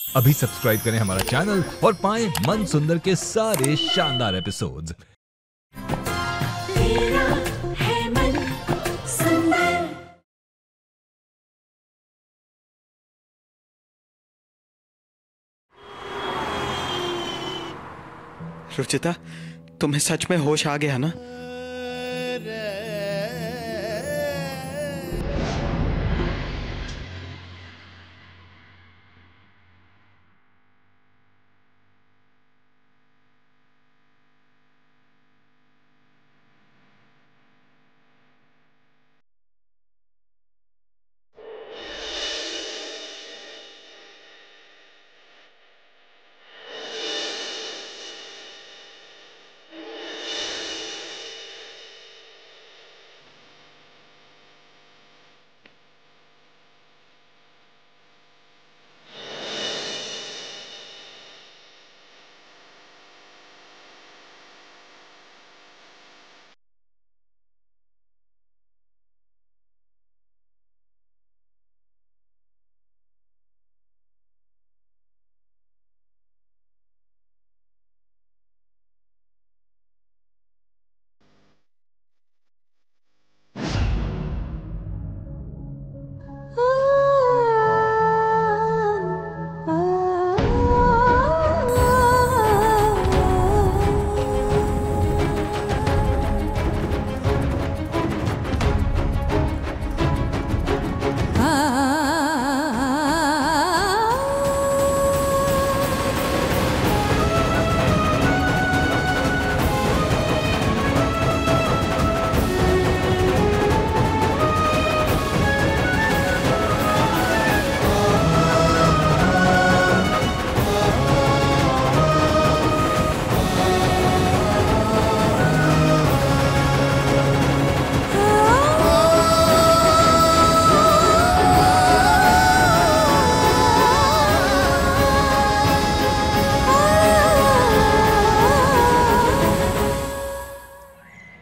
अभी सब्सक्राइब करें हमारा चैनल और पाएं मन सुंदर के सारे शानदार एपिसोड्स। तेरा है मन सुंदर। रुचिता, तुम्हें सच में होश आ गया ना?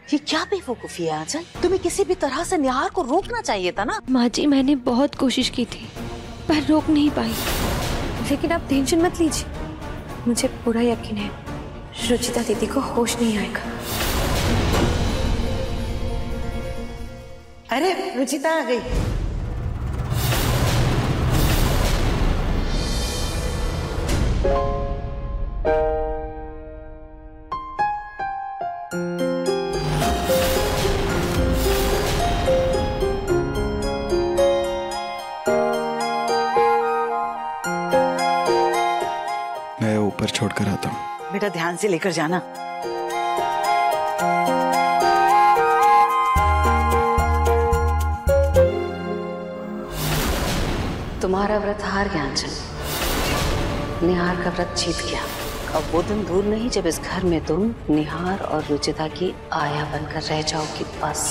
ये क्या बेवकूफी है आंचल? तुम्हें किसी भी तरह से निहार को रोकना चाहिए था ना। माँ जी, मैंने बहुत कोशिश की थी पर रोक नहीं पाई। लेकिन आप टेंशन मत लीजिए, मुझे पूरा यकीन है रुचिता दीदी को होश नहीं आएगा। अरे रुचिता आ गई। मैं ऊपर छोड़कर आता हूँ। बेटा ध्यान से लेकर जाना। तुम्हारा व्रत हार गया आंचल, निहार का व्रत जीत गया। अब वो दिन दूर नहीं जब इस घर में तुम निहार और रुचिता की आया बनकर रह जाओगी बस।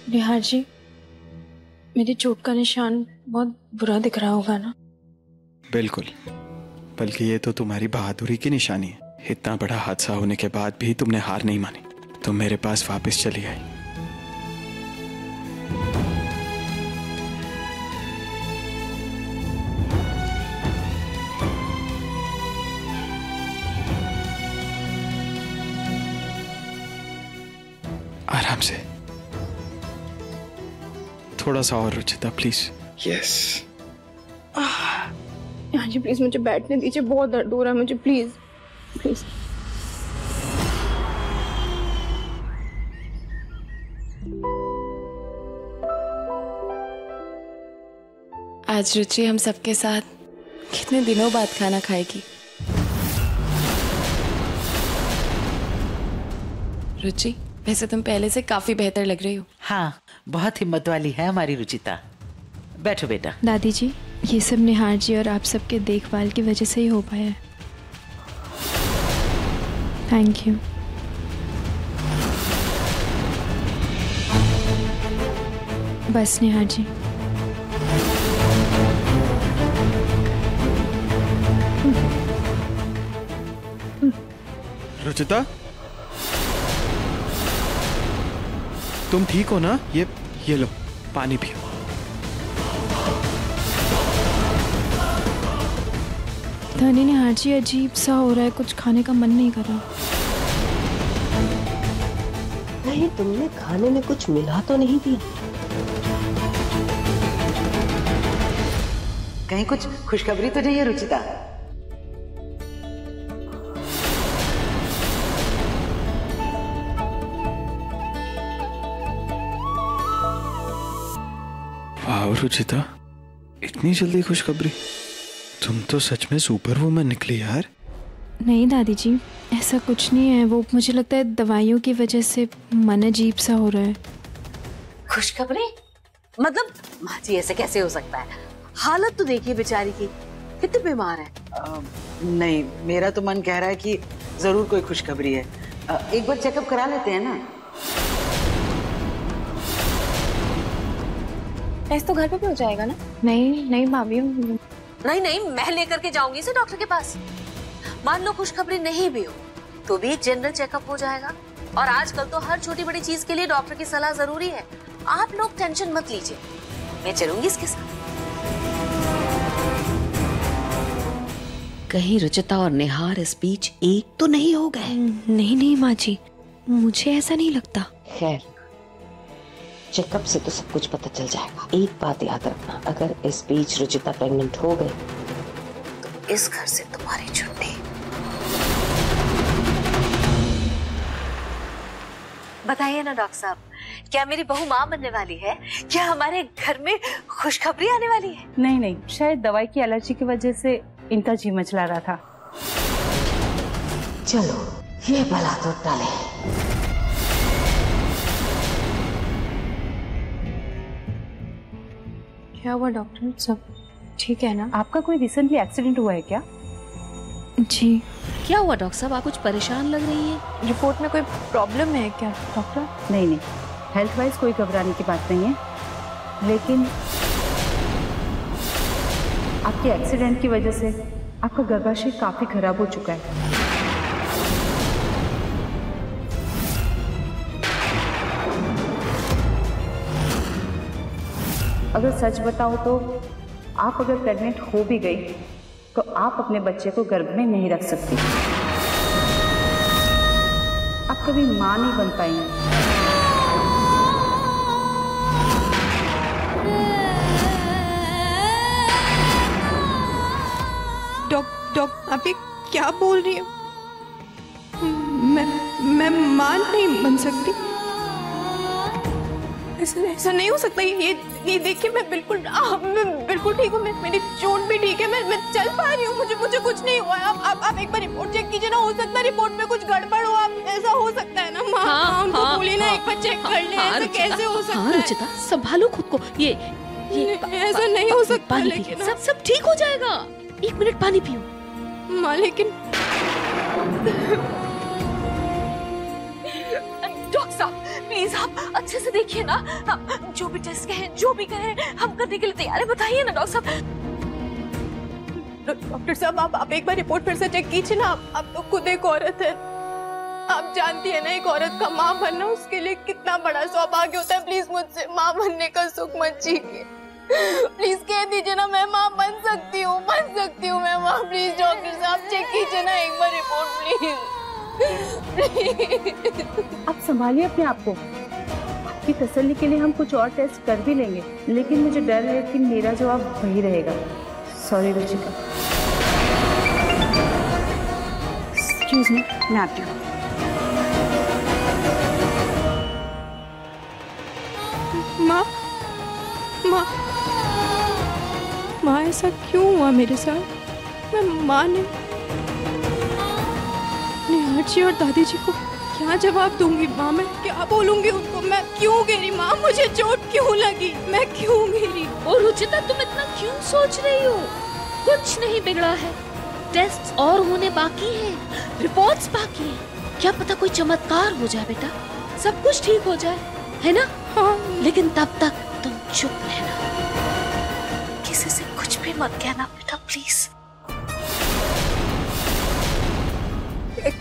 निहार जी, मेरी चोट का निशान बहुत बुरा दिख रहा होगा ना? बिल्कुल, बल्कि ये तो तुम्हारी बहादुरी की निशानी है। इतना बड़ा हादसा होने के बाद भी तुमने हार नहीं मानी, तुम मेरे पास वापस चली आई। आराम से, थोड़ा सा और रुचिता प्लीज। यस। हाँ जी प्लीज मुझे बैठने दीजिए, बहुत दर्द हो रहा है मुझे, प्लीज प्लीज। आज रुचि हम सबके साथ कितने दिनों बाद खाना खाएगी। रुचि, वैसे तुम पहले से काफी बेहतर लग रही हो। हाँ, बहुत हिम्मत वाली है हमारी रुचिता। बैठो बेटा। दादी जी, ये सब निहार जी और आप सबके देखभाल की वजह से ही हो पाया है। Thank you. बस निहार जी। रुचिता, तुम ठीक हो ना? ये लो पानी पियो। धनी ने हाजी अजीब सा हो रहा है, कुछ खाने का मन नहीं कर रहा। नहीं, तुमने खाने में कुछ मिला तो नहीं दिया? कहीं कुछ खुशखबरी तो नहीं है रुचिता? वाह रुचिता, इतनी जल्दी खुशखबरी? तुम तो सच में सुपर वुमन निकली यार। नहीं दादी जी, ऐसा कुछ नहीं है। वो मुझे लगता है दवाइयों की वजह से मन अजीब सा हो रहा है। खुशखबरी? मतलब माँ जी ऐसे कैसे हो सकता है? हालत तो देखिए बेचारी की, कितने बीमार है। नहीं, मेरा तो मन कह रहा है कि जरूर कोई खुशखबरी है। एक बार चेकअप करा लेते हैं ना। टेस्ट तो घर पे भी हो जाएगा ना? नहीं नहीं भाभी, नहीं, मैं लेकर के जाऊंगी इसे डॉक्टर के पास। मान लो खुशखबरी नहीं भी हो तो भी एक जनरल चेकअप हो जाएगा। और आजकल तो हर छोटी बड़ी चीज के लिए डॉक्टर की सलाह जरूरी है। आप लोग टेंशन मत लीजिए, मैं चलूंगी इसके साथ। कहीं रुचिता और निहार इस बीच एक तो नहीं हो गए? नहीं माँ जी, मुझे ऐसा नहीं लगता। खैर, चेकअप से तो सब कुछ पता चल जाएगा। एक बात याद रखना, अगर इस बीच रुचिता प्रेग्नेंट हो गई तो इस घर से तुम्हारी छुट्टी। बताइए ना डॉक्टर साहब, क्या मेरी बहू माँ बनने वाली है? क्या हमारे घर में खुशखबरी आने वाली है? नहीं, शायद दवाई की एलर्जी की वजह से इनका जी मचला रहा था। चलो ये भला तो टले। क्या हुआ डॉक्टर? सब ठीक है ना? आपका कोई रिसेंटली एक्सीडेंट हुआ है क्या? जी। क्या हुआ डॉक्टर साहब, आप कुछ परेशान लग रही हैं? रिपोर्ट में कोई प्रॉब्लम है क्या डॉक्टर? नहीं, हेल्थ वाइज कोई घबराने की बात नहीं है, लेकिन आपके एक्सीडेंट की वजह से आपका गर्भाशय काफी खराब हो चुका है। अगर सच बताऊं तो आप अगर प्रेग्नेंट हो भी गई तो आप अपने बच्चे को गर्भ में नहीं रख सकती। आप कभी मां नहीं बन पाएंगी। आप ये क्या बोल रही हैं? मैं मां नहीं बन सकती? ऐसा नहीं हो सकता। ये देखिए, मैं बिल्कुल ठीक हूँ। मेरी चोट भी ठीक है, मैं चल पा रही हूँ। मुझे कुछ नहीं हुआ है। आप एक बार रिपोर्ट चेक कीजिए ना, हो सकता है रिपोर्ट में कुछ गड़बड़ हो। आप ऐसा हो सकता है ना माँ? हमको बोलिए ना एक बार चेक कर ले। ऐसा कैसे हो सकता है? रुचिता, संभालो खुद को। ये ऐसा नहीं हो सकता। पानी पियो, सब ठीक हो जाएगा। 1 मिनट पानी पियो। माँ लेकिन डॉक्टर साहब प्लीज आप अच्छे से देखिए ना। जो भी टेस्ट कहें, जो भी कहें, हम करने के लिए तैयार है। बताइए ना डॉक्टर साहब। डॉक्टर साहब आप एक बार रिपोर्ट फिर से चेक कीजिए ना। आप तो खुद एक औरत है, आप जानती है ना एक औरत का माँ बनना उसके लिए कितना बड़ा सौभाग्य होता है। प्लीज मुझसे माँ बनने का सुख मत छीनिए। प्लीज कह दीजिए ना मैं माँ बन सकती हूँ मैं माँ। प्लीज डॉक्टर साहब चेक कीजिए ना एक बार रिपोर्ट प्लीज। आप संभालिए अपने आप को। आपकी तसल्ली के लिए हम कुछ और टेस्ट कर भी लेंगे, लेकिन मुझे डर है कि मेरा जवाब वही रहेगा। सॉरी रुचिका। एक्सक्यूज मी, मैं आती हूँ। माँ ऐसा क्यों हुआ मेरे साथ? मैं माँ ने निहार जी और दादी जी को क्या जवाब दूंगी? माँ मैं क्या बोलूंगी उनको? मैं क्यों गिरी माँ? मुझे चोट क्यों लगी? मैं क्यों गिरी? और रुचिता तुम इतना क्यों सोच रही हो? कुछ नहीं बिगड़ा है। टेस्ट और होने बाकी हैं, रिपोर्ट्स बाकी हैं। क्या पता कोई चमत्कार हो जाए बेटा, सब कुछ ठीक हो जाए, है ना? हाँ। लेकिन तब तक तुम चुप रहना, किसी से कुछ भी मत कहना बेटा प्लीज।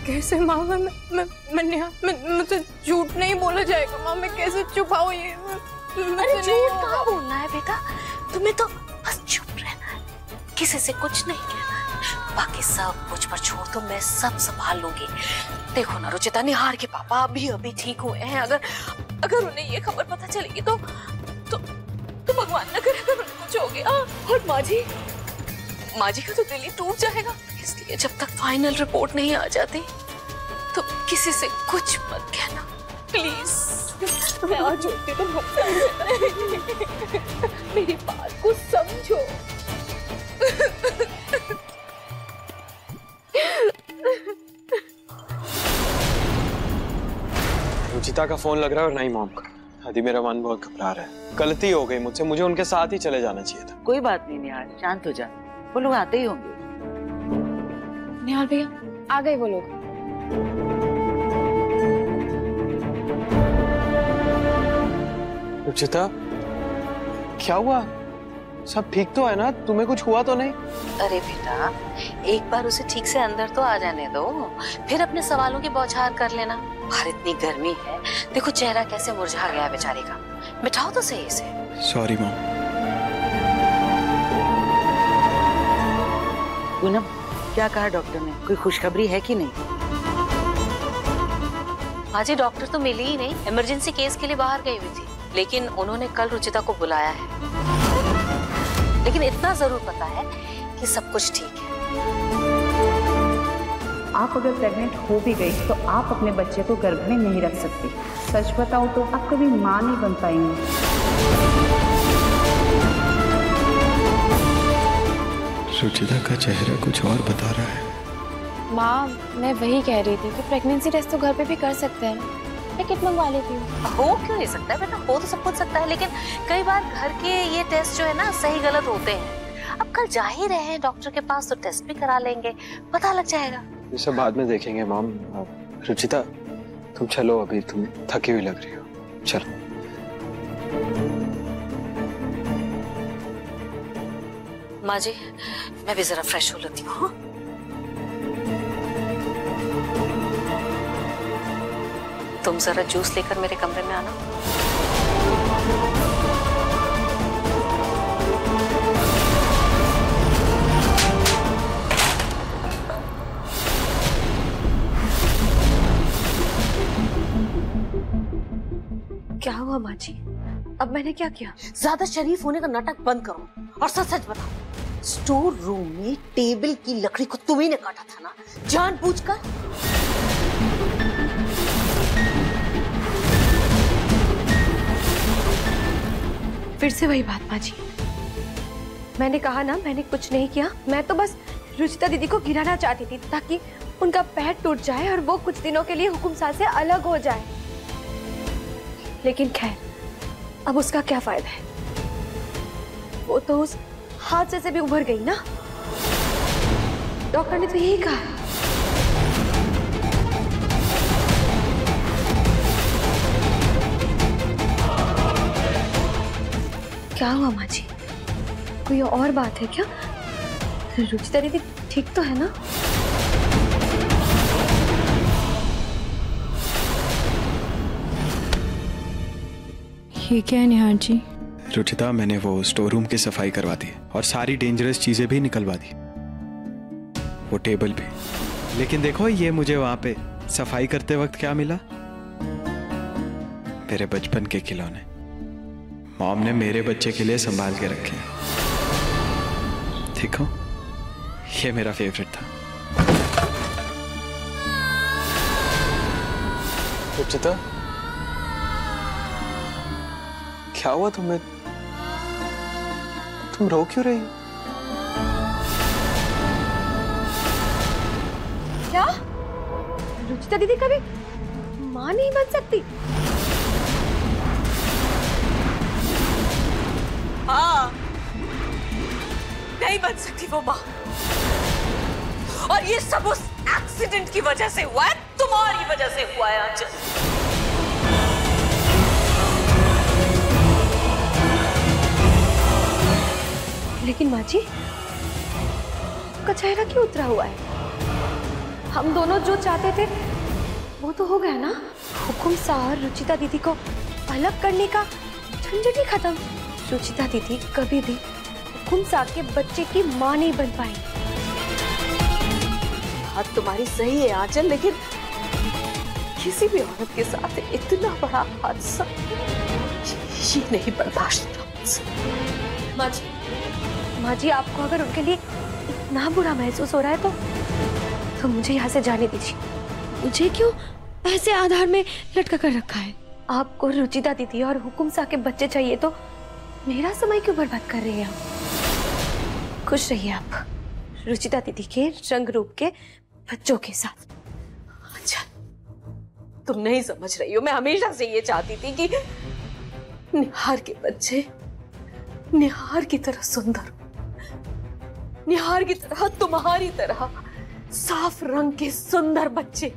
कैसे माँ? मैं मुझसे झूठ नहीं बोला जाएगा माँ, मैं कैसे छुपाऊं ये? अरे झूठ कहाँ बोलना है बेटा, तुम्हें तो बस चुप रहना है, किसी से कुछ नहीं कहना है, बाकी सब मुझ पर छोड़ दो, मैं सब संभाल लूंगी। देखो ना रुचिता, निहार के पापा अभी ठीक हुए हैं, अगर उन्हें ये खबर पता चलेगी तो भगवान न करे अगर उन्हें कुछ हो गया, और माँ जी का तो दिल ही टूट जाएगा। इसलिए जब तक फाइनल रिपोर्ट नहीं आ जाती तो किसी से कुछ मत कहना प्लीज। मैं और छोटी तो मेरी बात को समझो। रुचिता का फोन लग रहा है और नहीं मॉम का। आदि मेरा मन बहुत घबरा रहा है, गलती हो गई मुझसे, मुझे उनके साथ ही चले जाना चाहिए था। कोई बात नहीं निहाल, शांत हो जा, वो लोग आते ही होंगे। निहाल भैया आ गए वो लोग। रुचिता क्या हुआ? सब ठीक तो है ना? तुम्हें कुछ हुआ तो नहीं? अरे बेटा, एक बार उसे ठीक से अंदर तो आ जाने दो, फिर अपने सवालों की बौछार कर लेना। बाहर इतनी गर्मी है, देखो चेहरा कैसे मुरझा गया बेचारे का, बिठाओ तो सही इसे। Sorry mom. पूनम, क्या कहा डॉक्टर ने? कोई खुशखबरी है कि नहीं? हाँ जी, डॉक्टर तो मिली ही नहीं, इमरजेंसी केस के लिए बाहर गई हुई थी, लेकिन उन्होंने कल रुचिता को बुलाया है। लेकिन इतना जरूर पता है कि सब कुछ ठीक है। आप अगर प्रेग्नेंट हो भी गई तो आप अपने बच्चे को गर्भ में नहीं रख सकती। सच बताओ तो आप कभी माँ नहीं बन पाएंगी। रुचिता का चेहरा कुछ और बता रहा है। माँ, मैं वही कह रही थी कि प्रेगनेंसी टेस्ट तो घर पे भी कर सकते हैं, मैं किट मंगवा लेती हूँ। हो क्यों नहीं सकता है बेटा, हो तो सब कुछ सकता है, लेकिन कई बार घर के ये टेस्ट जो है ना सही गलत होते हैं। अब कल जा ही रहे हैं डॉक्टर के पास तो टेस्ट भी करा लेंगे, पता लग जाएगा। ये सब बाद में देखेंगे मॉम। रुचिता तुम चलो, अभी तुम थकी हुई लग रही हो, चलो। माँ जी, मैं भी जरा फ्रेश हो लेती हूँ। तुम जरा जूस लेकर मेरे कमरे में आना। क्या हुआ माँ जी? अब मैंने क्या किया? ज्यादा शरीफ होने का नाटक बंद करो और सच सच बताओ, स्टोर रूम में टेबल की लकड़ी को तुम्ही ने काटा था ना, जानबूझकर? फिर से वही बात माँ जी, मैंने कहा ना मैंने कुछ नहीं किया। मैं तो बस रुचिता दीदी को गिराना चाहती थी ताकि उनका पैर टूट जाए और वो कुछ दिनों के लिए हुकुम साहब से अलग हो जाए। लेकिन खैर, अब उसका क्या फायदा है, वो तो उस हादसे से भी उभर गई ना। डॉक्टर ने तो यही कहा। क्या हुआ माँ जी, कोई और बात है क्या? रुचिता दीदी ठीक तो है ना? ये क्या है निहार जी? रुचिता, मैंने वो स्टोर रूम की सफाई करवा दी और सारी डेंजरस चीजें भी निकलवा दी, वो टेबल भी। लेकिन देखो, ये मुझे वहां पे सफाई करते वक्त क्या मिला? मेरे बचपन के खिलौने। मॉम ने मेरे बच्चे के लिए संभाल के रखे हैं। देखो, ये मेरा फेवरेट था। रुचिता, क्या हुआ तुम्हें? तुम रो क्यों रही हो? क्या? रुचिता दीदी कभी माँ नहीं बन सकती? हाँ, नहीं बन सकती वो माँ, और ये सब उस एक्सीडेंट की वजह से हुआ है, तुम्हारी वजह से हुआ है आंचल। लेकिन माँ जी, आपका चेहरा क्यों उतरा हुआ है? हम दोनों जो चाहते थे वो तो हो गया ना? हुकुम सा और रुचिता दीदी को अलग करने का झंझट ही खत्म। रुचिता दीदी कभी भी हुकुम सा के बच्चे की माँ नहीं बन पाई। बात तुम्हारी सही है आंचल, लेकिन किसी भी औरत के साथ इतना बड़ा हादसा ये नहीं बर्दाश्त होता। माँ जी आपको अगर उनके लिए इतना बुरा महसूस हो रहा है तो मुझे यहाँ से जाने दीजिए। मुझे क्यों ऐसे आधार में लटका कर रखा है? आपको रुचिता दीदी और हुकुम सा के बच्चे चाहिए तो मेरा समय क्यों बर्बाद कर रही हैं आप? खुश रहिए आप रुचिता दीदी के रंग रूप के बच्चों के साथ। अच्छा, तुम नहीं समझ रही हो, मैं हमेशा से ये चाहती थी कि निहार के बच्चे निहार की तरह सुंदर, निहार की तरह, तुम्हारी तरह साफ रंग के सुंदर बच्चे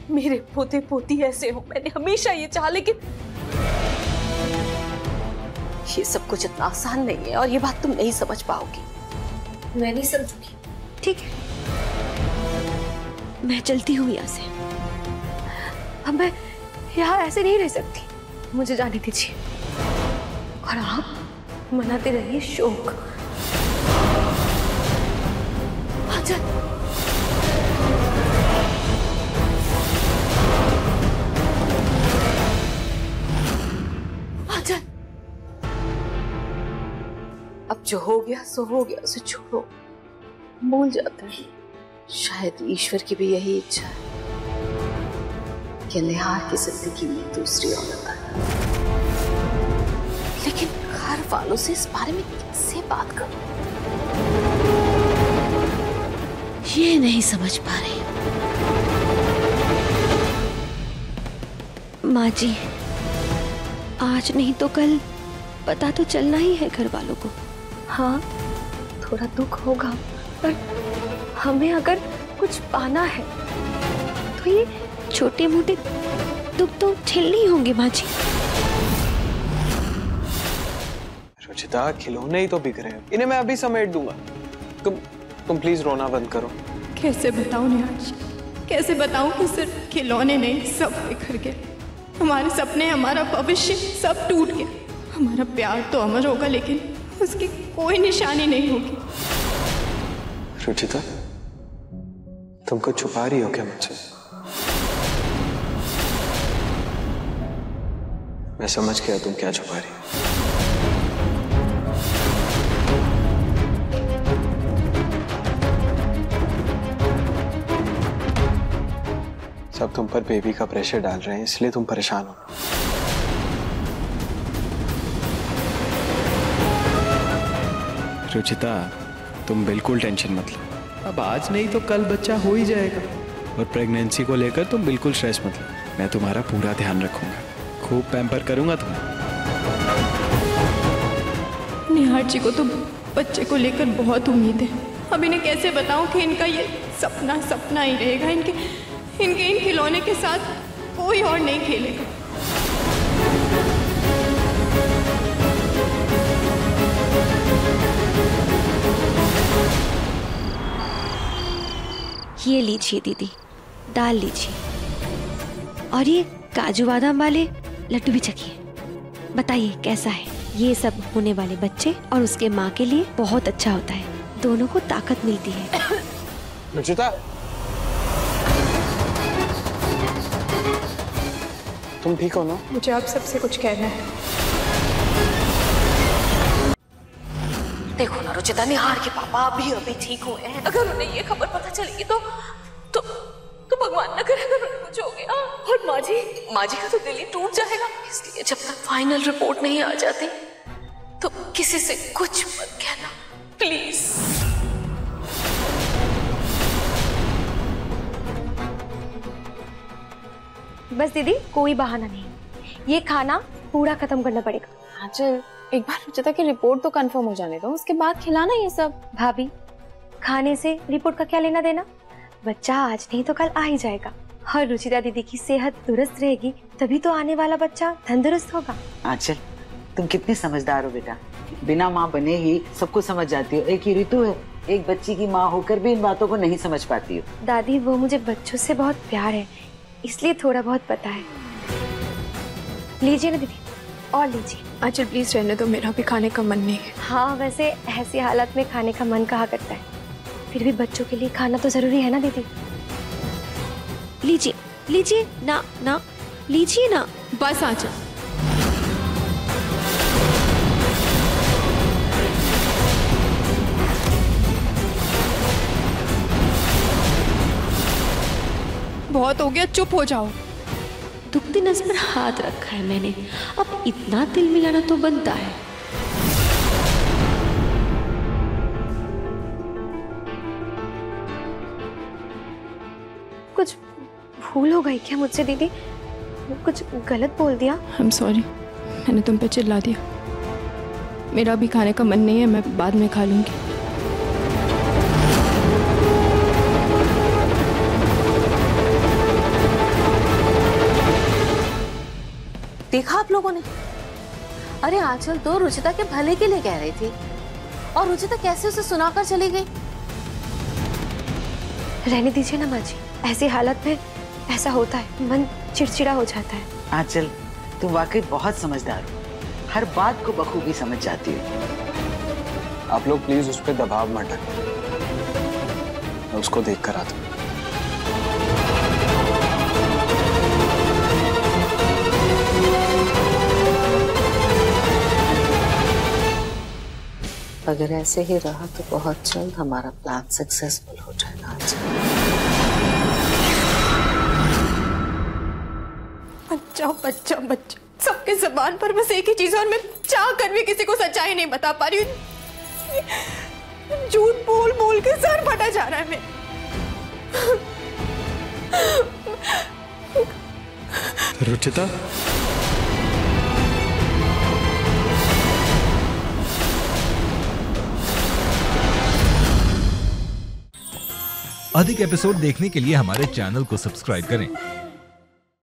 मेरे पोते पोती ऐसे हो। मैंने हमेशा ये चाहा, लेकिन ये सब कुछ इतना आसान नहीं है और ये बात तुम नहीं समझ पाओगी। मैं नहीं समझूंगी। ठीक है, मैं चलती हूँ यहाँ से। अब मैं यहाँ ऐसे नहीं रह सकती, मुझे जाने दीजिए और आप मनाते रहिए शोक। आंचल, आंचल, अब जो हो गया सो हो गया, उसे छोड़ो, भूल जाते हैं। शायद ईश्वर की भी यही इच्छा है कि निहार की जिंदगी में दूसरी औरत आए, लेकिन घर वालों से इस बारे में कैसे बात करूं, ये नहीं समझ पा रही। माँ जी, आज नहीं तो कल पता तो चलना ही है घर वालों को। हाँ, थोड़ा दुख होगा, पर हमें अगर कुछ पाना है तो ये छोटे मोटे दुख तो झेलने ही होंगे माँ जी। रुचिता, खिलौने ही तो बिक रहे हैं, इन्हें मैं अभी समेट दूंगा। तुम प्लीज रोना बंद करो। कैसे बताऊं निहार जी, कैसे बताऊं कि सिर्फ खिलौने नहीं, सब बिखर गए। हमारे सपने, हमारा भविष्य सब टूट गया। हमारा प्यार तो अमर होगा, लेकिन उसकी कोई निशानी नहीं होगी। रुचिता, तुम कुछ छुपा रही हो क्या मुझसे? मैं समझ गया तुम क्या छुपा रही हो। सब तुम पर बेबी का प्रेशर डाल रहे हैं, इसलिए तुम परेशान हो। रुचिता, तुम बिल्कुल टेंशन मत लो। अब आज नहीं तो कल बच्चा हो ही जाएगा। और प्रेगनेंसी को लेकर तुम बिल्कुल स्ट्रेस मत लो। मैं तुम्हारा पूरा ध्यान रखूंगा, खूब पैम्पर करूंगा तुम्हें। निहार जी को तो बच्चे को लेकर बहुत उम्मीद है। अब इन्हें कैसे बताऊं कि इनका ये सपना सपना ही रहेगा। इन खिलौने के साथ कोई और नहीं खेलेगा। ये लीजिए दीदी, डाल लीजिए, और ये काजू बादाम वाले लड्डू भी चखिए। बताइए कैसा है? ये सब होने वाले बच्चे और उसके माँ के लिए बहुत अच्छा होता है, दोनों को ताकत मिलती है। रुचिता, तुम ठीक हो ना? मुझे आप सबसे कुछ कहना है। देखो ना रुचिता, निहार के पापा अभी ठीक हुए हैं। अगर उन्हें ये खबर पता चलेगी तो भगवान न करे अगर उन्हें कुछ हो गया, और माँ जी का तो दिल ही टूट जाएगा। इसलिए जब तक फाइनल रिपोर्ट नहीं आ जाती तो किसी से कुछ मत कहना प्लीज। बस दीदी, कोई बहाना नहीं, ये खाना पूरा खत्म करना पड़ेगा। हाँ चल, एक बार रुचिता की रिपोर्ट तो कंफर्म हो जाने दो, उसके बाद खिलाना ये सब। भाभी, खाने से रिपोर्ट का क्या लेना देना? बच्चा आज नहीं तो कल आ ही जाएगा, और रुचिता दीदी की सेहत दुरुस्त रहेगी तभी तो आने वाला बच्चा तंदुरुस्त होगा। आंचल, तुम कितनी समझदार हो बेटा, बिना माँ बने ही सब कुछ समझ जाती हो। एक ही ऋतु है, एक बच्ची की माँ होकर भी इन बातों को नहीं समझ पाती हो। दादी, वो मुझे बच्चों से बहुत प्यार है, इसलिए थोड़ा बहुत पता है। लीजिए ना दीदी, और लीजिए। आंचल प्लीज रहने दो, मेरा भी खाने का मन नहीं है। हाँ, वैसे ऐसी हालत में खाने का मन कहाँ करता है, फिर भी बच्चों के लिए खाना तो जरूरी है ना दीदी। लीजिए लीजिए ना ना, लीजिए ना। बस आंचल, बहुत हो गया, चुप हो जाओ। दुखती नस पर हाथ रखा है मैंने, अब इतना तिल मिलाना तो बनता है। कुछ भूल हो गई क्या मुझसे दीदी? कुछ गलत बोल दिया? I'm sorry, मैंने तुम पे चिल्ला दिया। मेरा भी खाने का मन नहीं है, मैं बाद में खा लूंगी। देखा आप लोगों ने? अरे आंचल तो रुचिता के भले के लिए कह रही थी, और रुचिता कैसे उसे सुनाकर चली गई। रहने दीजिए ना माँ जी, ऐसी हालत में ऐसा होता है, मन चिड़चिड़ा हो जाता है। आंचल, तुम वाकई बहुत समझदार हो, हर बात को बखूबी समझ जाती हो। आप लोग प्लीज उस पर दबाव मत डालिए, मैं उसको देख कर आता हूँ। अगर ऐसे ही रहा तो बहुत जल्द हमारा प्लान सक्सेसफुल हो जाएगा। बच्चा बच्चा बच्चा, सबके जबान पर बस एक ही चीज, और मैं चाह कर भी किसी को सच्चाई नहीं बता पा रही हूँ। झूठ बोल बोल के सर फटा जा रहा है मैं। रुचिता, अधिक एपिसोड देखने के लिए हमारे चैनल को सब्सक्राइब करें